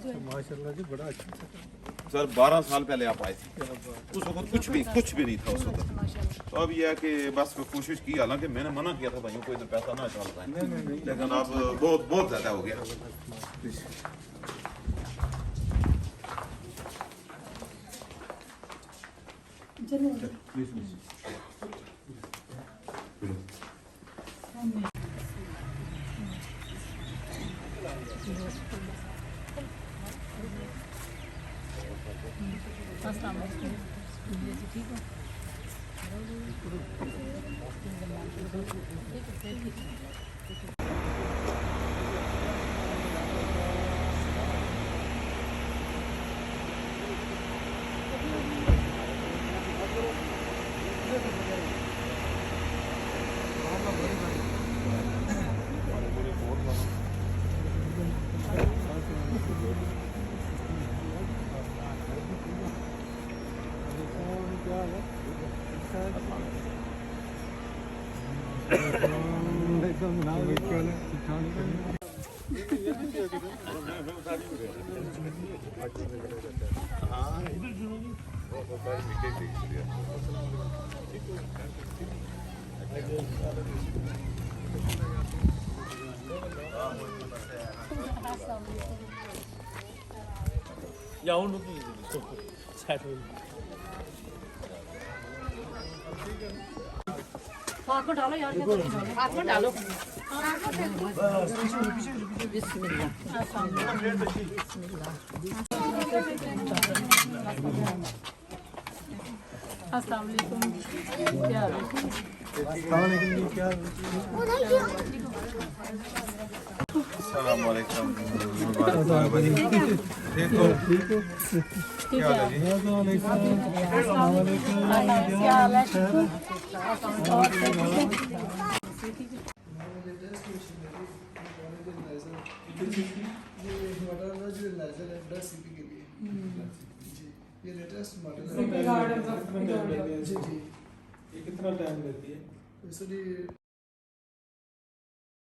माशाल्लाह जी बड़ा अच्छा सर 12 साल पहले आप आए थे, उस वक्त कुछ भी नहीं था उस वक्त। तो अब यह है कि बस कोशिश की, हालांकि मैंने मना किया था भाइयों को इधर पैसा ना डाल पाए, लेकिन अब बहुत ज्यादा हो गया। ठीक हो या उन हाथ में डालो यार, हाथ में डालो। बिस्मिल्लाह। अस्सलाम वालेकुम। क्या हाल है? क्या अस्सलाम वालेकुम। क्या हाल है? ये लेटेस्ट मॉडल है। कितना टाइम लेती है?